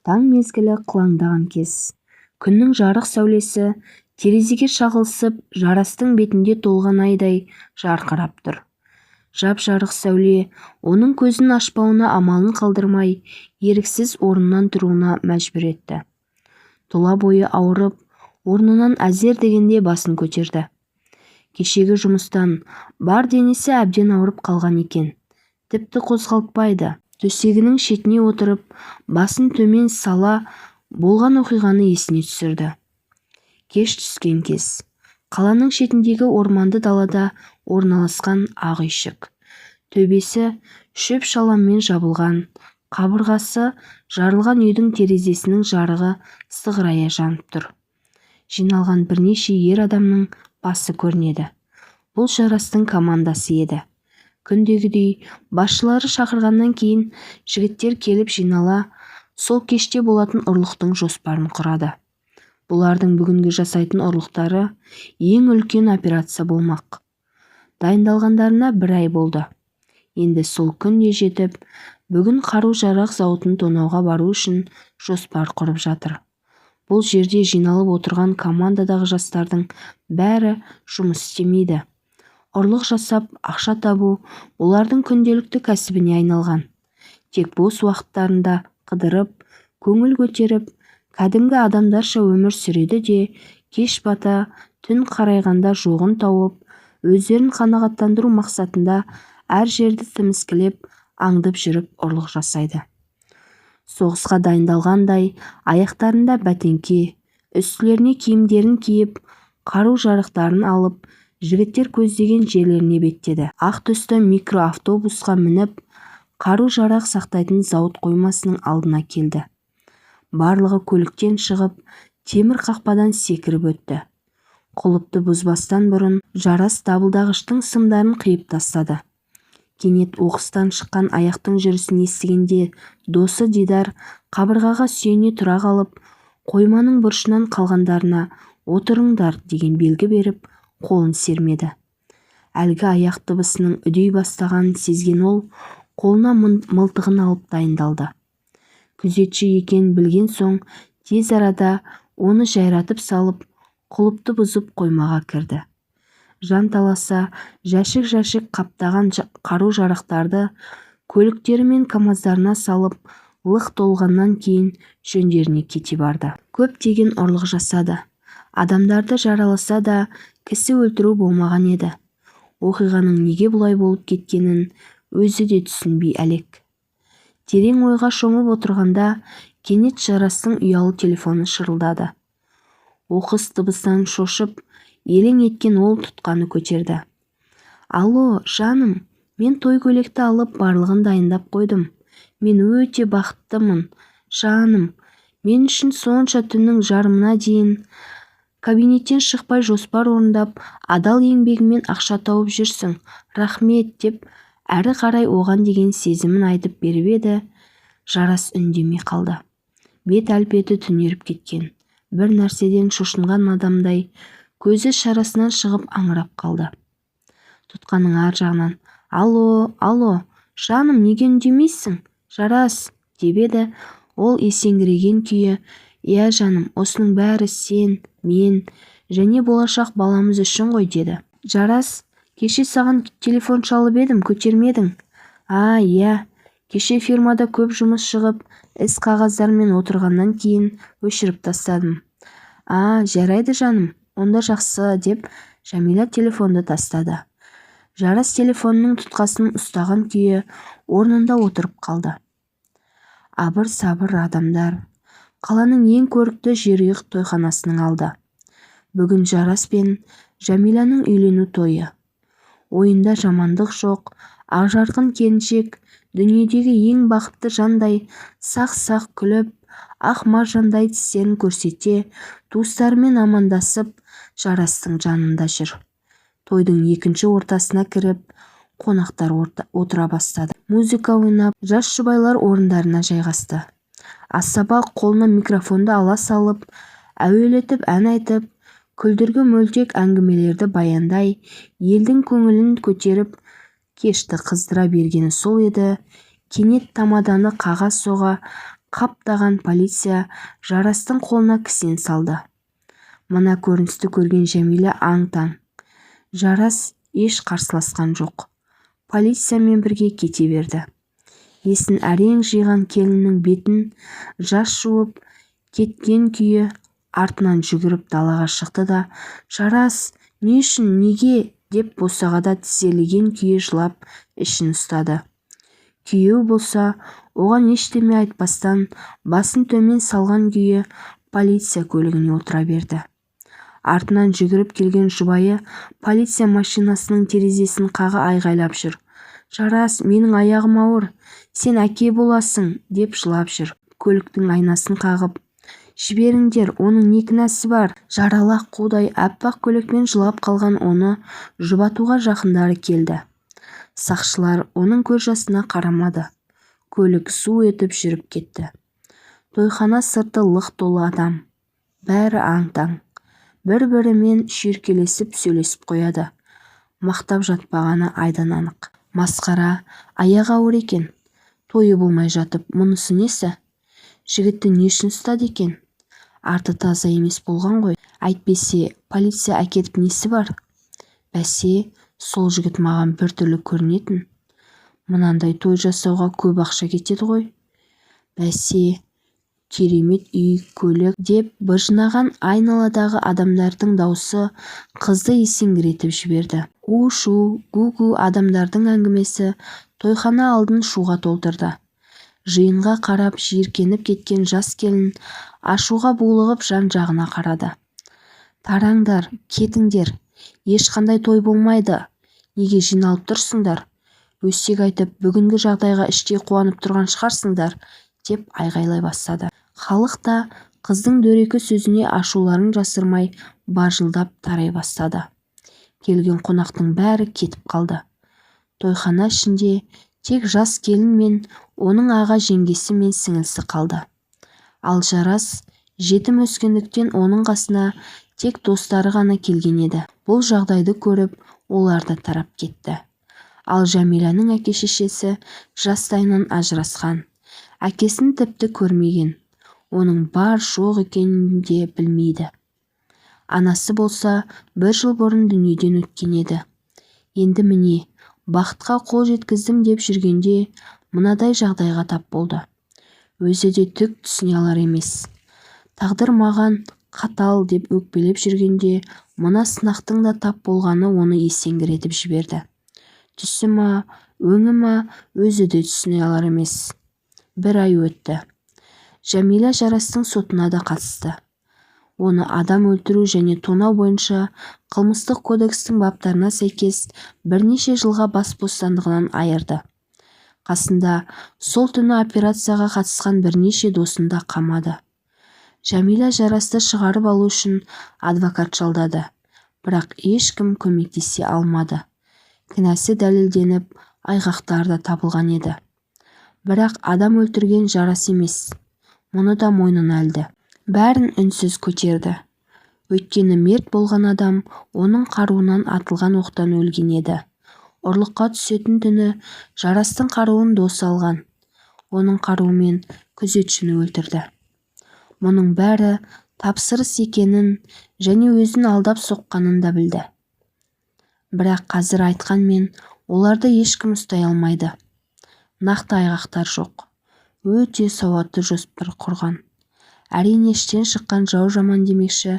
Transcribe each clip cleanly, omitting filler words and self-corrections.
Таң мезгілі қылаңдаған кез. Күннің жарық сәулесі терезеге шағылысып, Жарастың бетінде толған айдай жарқырап тұр. Жап-жарық сәуле оның көзін ашпауына амалын қалдырмай, еріксіз орнынан тұруына мәжбүр етті. Тұла бойы ауырып, орнынан әзер дегенде басын көтерді. Кешегі жұмыстан бар денесі әбден ауырып қалған екен. Тіпті қозғалтпайды. Төсегінің шетіне отырып, басын төмен сала болған оқиғаны есіне түсірді. Кеш түскен кез. Қаланың шетіндегі орманды далада орналасқан ақ үйшік. Төбесі шөп-шаламмен жабылған, қабырғасы жарылған үйдің терезесінің жарығы сығырая жанып тұр. Жиналған бірнеше ер адамның басы көрінеді. Бұл Жарастың командасы еді. Күндегідей басшылары шақырғаннан кейін жігіттер келіп жинала, сол кеште болатын ұрлықтың жоспарын құрады. Бұлардың бүгінгі жасайтын ұрлықтары ең үлкен операция болмақ. Дайындалғандарына 1 ай болды. Енді сол күн де жетіп, бүгін қару-жарақ зауытын тонауға бару үшін жоспар құрып жатыр. Бұл жерде жиналып отырған командадағы жастардың бәрі жұмыс істемейді. Ұрлық жасап, ақша табу олардың күнделікті кәсібіне айналған. Тек бос уақыттарында қыдырып, көңіл көтеріп, кәдімгі адамдарша өмір сүреді де, кеш бата, түн қарайғанда жоғын тауып, өздерін қанағаттандыру мақсатында әр жерді тіміскілеп, аңдып жүріп ұрлық жасайды. Соғысқа дайындалғандай, аяқтарында бәтеңке, үстілеріне киімдерін киіп, қару-жарақтарын алып, жігіттер көздеген жерлеріне беттеді. Ақ түсті микроавтобусқа мініп, қару-жарақ сақтайтын зауыт қоймасының алдына келді. Барлығы көліктен шығып, темір қақпадан секіріп өтті. Құлыпты бұзбастан бұрын Жарас дабылдағыштың сымдарын қиып тастады. Кенет оқыстан шыққан аяқтың жүрісін естігенде досы Дидар қабырғаға сүйене тұра қалып, қойманың бұрышынан қалғандарына отырыңдар деген белгі беріп, қолын сермеді. Әлгі аяқ дыбысының үдей бастағанын сезген ол, қолына мылтығын алып дайындалды. Күзетші екенін білген соң, тез арада оны жайратып салып, құлыпты бұзып қоймаға кірді. Жанталаса жәшік-жәшік қаптаған қару-жарақтарды көліктері мен камаздарына салып, лық толғаннан кейін жөндеріне кете барды. Көптеген ұрлық жасады. Адамдарды жараласа да, кісі өлтіру болмаған еді. Оқиғаның неге бұлай болып кеткенін өзі де түсінбей әлек. Терең ойға шомып отырғанда, кенет Жарастың ұялы телефоны шырылдады. Оқыс дыбыстан шошып, елең еткен ол тұтқаны көтерді. «Алло, жаным, мен той көйлекті алып барлығын дайындап қойдым. Мен өте бақыттымын, жаным. Мен үшін сонша түннің жарымына дейін кабинеттен шықпай жоспар орындап, адал еңбегімен ақша тауып жүрсің. Рахмет» деп, әрі қарай оған деген сезімін айтып беріп еді. Жарас үндемей қалды. Бет әлпеті түнеріп кеткен. Бір нәрседен шошынған адамдай көзі шарасынан шығып аңырап қалды. Тұтқаның ар жағынан «Алло, жаным, неге үндемейсің? Жарас» деп еді. Ол есеңгіреген күйі «Иә жаным, осының бәрі сен, мен және болашақ баламыз үшін ғой» деді. Жарас, кеше саған телефон шалып едім, көтермедің. Иә, кеше фирмада көп жұмыс шығып, іс қағаздармен отырғаннан кейін өшіріп тастадым. Жарайды жаным, онда жақсы деп Жәмила телефонды тастады. Жарас телефонның тұтқасын ұстаған күйі орнында отырып қалды. Абыр-сабыр адамдар. Қаланың ең көрікті жерұйық тойханасының алды. Бүгін Жарас пен Жәмиланың үйлену тойы. Ойында жамандық жоқ, ақжарқын келіншек дүниедегі ең бақытты жандай сақ-сақ күліп, ақ маржандай тістерін көрсете, туыстарымен амандасып, Жарастың жанында жүр. Тойдың екінші ортасына кіріп, қонақтар отыра бастады. Музыка ойнап, жас жұбайлар орындарына жайғасты. Асаба қолына микрофонды ала салып, әуелетіп ән айтып, күлдіргі мөлтек әңгімелерді баяндай, елдің көңілін көтеріп, кешті қыздыра бергені сол еді. Кенет тамаданы қағаз соға, қаптаған полиция Жарастың қолына кісен салды. Мына көріністі көрген Жәмила аң-таң. Жарас еш қарсыласқан жоқ. Полициямен бірге кете берді. Есін әрең жиған келіннің бетін жас жуып кеткен күйі артынан жүгіріп далаға шықты да «Жарас, не үшін, неге?» деп босағада тізелеген күйі жылап ішін ұстады. Күйеу болса оған ештеме айтпастан басын төмен салған күйі полиция көлігіне отыра берді. Артынан жүгіріп келген жұбайы полиция машинасының терезесін қағы айғайлап жүр. «Жарас, менің аяғым ауыр, сен әке боласың» деп жылап жүр. Көліктің айнасын қағып «Жіберіңдер, оның не кінәсі бар?» Жаралақ қудай аппақ көйлекпен жылап қалған оны жұбатуға жақындары келді. Сақшылар оның көз жасына қарамады. Көлік су етіп жүріп кетті. Тойхана сырты лық толы адам. Бәрі аң-таң. Бір-бірімен шүйіркелесіп сөйлесіп қояды. Мақтап жатпағаны айдан анық. Масқара, аяғы ауыр екен. Тойы болмай жатып, мұнысы несі? Жігітті не үшін ұстады екен? Арты таза емес болған ғой. Әйтпесе, полиция әкетіп несі бар? Бәсе, сол жігіт маған біртүрлі көрінетін. Мынандай той жасауға көп ақша кетеді ғой. Бәсе, керемет үй, көлік деп быжынаған айналадағы адамдардың даусы қызды есеңгіретіп жіберді. У-шу, гу-гу адамдардың әңгімесі тойхана алдын шуға толтырды. Жиынға қарап жиіркеніп кеткен жас келін ашуға булығып жан-жағына қарады. «Тараңдар, кетіңдер, ешқандай той болмайды. Неге жиналып тұрсыңдар? Өсек айтып, бүгінгі жағдайға іштей қуанып тұрған шығарсыңдар» деп айғайлай бастады. Халық та қыздың дөрекі сөзіне ашуларын жасырмай бажылдап тарай бастады. Келген қонақтың бәрі кетіп қалды. Тойхана ішінде тек жас келін мен оның аға жеңгесі мен сіңілісі қалды. Ал Жарас жетім өскендіктен оның қасына тек достары ғана келген еді. Бұл жағдайды көріп, олар да тарап кетті. Ал Жәмиланың әке-шешесі жастайынан ажырасқан. Әкесін тіпті көрмеген. Оның бар жоқ екенін де білмейді. Анасы болса 1 жыл бұрын дүниеден өткен еді. Енді міне, бақытқа қол жеткіздім деп жүргенде мынадай жағдайға тап болды. Өзі де түк түсіне алар емес. Тағдыр маған қатал деп өкпелеп жүргенде мына сынақтың да тап болғаны оны есеңгіретіп жіберді. Түсі ма, өңі ма, өзі де түсіне алар емес. 1 ай өтті. Жәмила Жарастың сотына да қатысты. Оны адам өлтіру және тонау бойынша қылмыстық кодекстің баптарына сәйкес бірнеше жылға бас бостандығынан айырды. Қасында сол түні операцияға қатысқан бірнеше досын да қамады. Жәмила Жарасты шығарып алу үшін адвокат жалдады, бірақ ешкім көмектесе алмады. Кінәсі дәлелденіп, айғақтар да табылған еді. Бірақ адам өлтірген Жарас емес. Мұны да мойнына алды. Бәрін үнсіз көтерді. Өйткені мерт болған адам оның қаруынан атылған оқтан өлген еді. Ұрлыққа түсетін түні Жарастың қаруын досы алған. Оның қаруымен күзетшіні өлтірді. Мұның бәрі тапсырыс екенін және өзін алдап соққанын да білді. Бірақ қазір айтқанмен оларды ешкім ұстай алмайды. Нақты айғақтар жоқ. Өте сауатты жоспар құрған. Әрине іштен шыққан жау жаман демекші,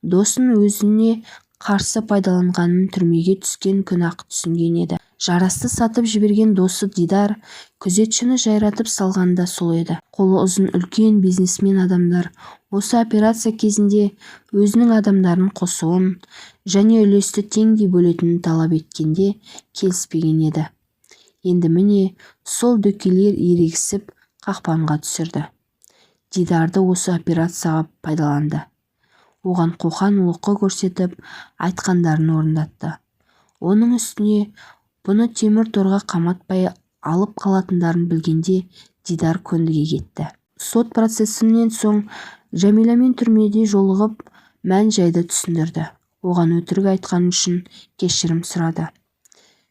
досын өзіне қарсы пайдаланғанын түрмеге түскен күн-ақ түсінген еді. Жарасты сатып жіберген досы Дидар күзетшіні жайратып салған да сол еді. Қолы ұзын үлкен бизнесмен адамдар осы операция кезінде өзінің адамдарын қосуын және үлесті теңдей бөлетінін талап еткенде келіспеген еді. Енді міне сол дөкейлер ерегісіп қақпанға түсірді. Дидарды осы операцияға пайдаланды. Оған қоқан-лоққы көрсетіп, айтқандарын орындатты. Оның үстіне бұны темір торға қаматпай алып қалатындарын білгенде Дидар көндіге кетті. Сот процесінен соң Жәмиламен түрмеде жолығып, мән-жайды түсіндірді. Оған өтірік айтқаны үшін кешірім сұрады.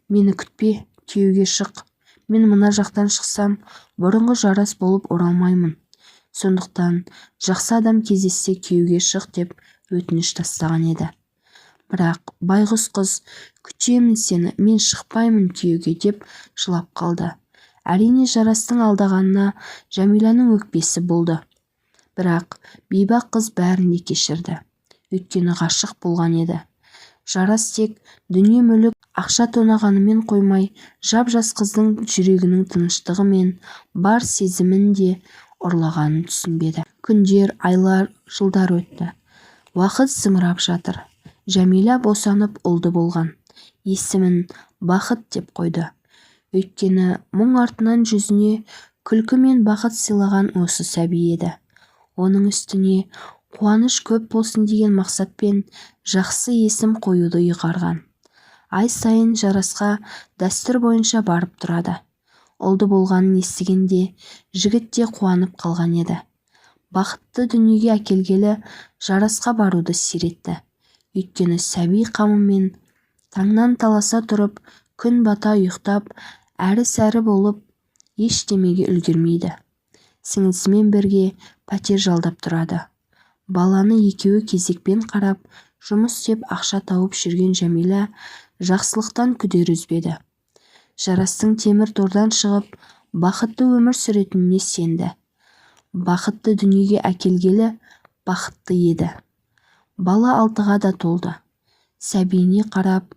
«Мені күтпе, күйеуге шық. Мен мына жақтан шықсам, бұрынғы Жарас болып оралмаймын. сондықтан жақсы адам кездессе күйеуге шық деп өтініш тастаған еді. Бірақ байғұс қыз күтемін сені, мен шықпаймын күйеуге деп жылап қалды. Әрине жарастың алдағанына Жәмиланың өкпесі болды. Бірақ бейбақ қыз бәрін де кешірді. Өйткені ғашық болған еді. Жарас тек дүние мүлік ақша тонағанымен қоймай, жап-жас қыздың жүрегінің тыныштығы мен бар сезімін де ұрлағанын түсінбеді. Күндер, айлар, жылдар өтті. Уақыт зымырап жатыр. Жәмила босанып ұлды болған. Есімін Бақыт деп қойды. Өйткені мұң артынан жүзіне күлкі мен бақыт сыйлаған осы сәби еді. Оның үстіне қуаныш көп болсын деген мақсатпен жақсы есім қоюды ұйғарған. Ай сайын жарасқа дәстүр бойынша барып тұрады. Ұлды болғанын естігенде жігіт те қуанып қалған еді. Бақытты дүниеге әкелгелі жарасқа баруды сиретті. Өйткені сәби қамымен таңнан таласа тұрып, күн бата ұйықтап, әрі-сәрі болып ештемеге үлгермейді. Сіңілісімен бірге пәтер жалдап тұрады. Баланы екеуі кезекпен қарап, жұмыс істеп ақша тауып жүрген Жәмила жақсылықтан күдер үзбеді. Жарастың темір тордан шығып, бақытты өмір сүретініне сенді. Бақытты дүниеге әкелгелі бақытты еді. Бала 6-ға да толды. Сәбиіне қарап,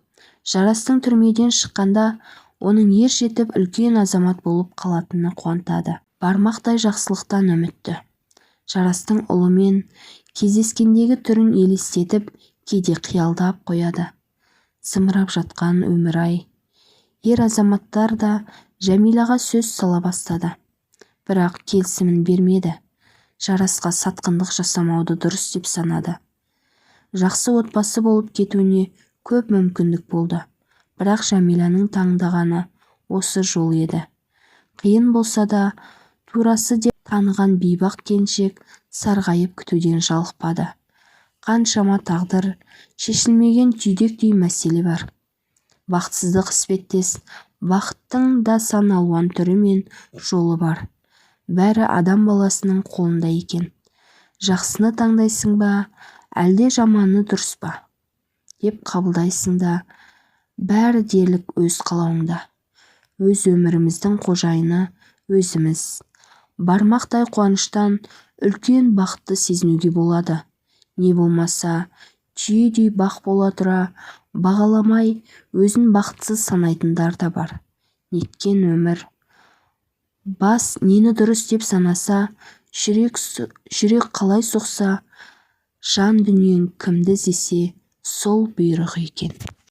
жарастың түрмеден шыққанда оның ер жетіп үлкен азамат болып қалатынына қуантады. Бармақтай жақсылықтан үмітті. Жарастың ұлымен кездескендегі түрін елестетіп, кейде қиялдап қояды. Зымырап жатқан өмір-ай. Ер азаматтар да Жәмилаға сөз сала бастады. Бірақ келісімін бермеді. Жарасқа сатқындық жасамауды дұрыс деп санады. Жақсы отбасы болып кетуіне көп мүмкіндік болды. Бірақ Жәмиланың таңдағаны осы жол еді. Қиын болса да, турасы деп таныған бейбақ келіншек сарғайып күтуден жалықпады. Қаншама тағдыр, шешілмеген түйдектей мәселе бар. Бақытсыздық іспеттес, бақыттың да сан алуан түрі мен жолы бар. Бәрі адам баласының қолында екен. Жақсыны таңдайсың ба, әлде жаманы дұрыс па деп қабылдайсың да, бәрі дерлік өз қалауыңда. Өз өміріміздің қожайыны өзіміз. Бармақтай қуаныштан үлкен бақытты сезінуге болады. Не болмаса, түйедей бақ бола тұра, бағаламай өзін бақытсыз санайтындар да бар. Неткен өмір. Бас нені дұрыс деп санаса, жүрек қалай соқса, жан дүниең кімді іздесе сол бұйрық екен.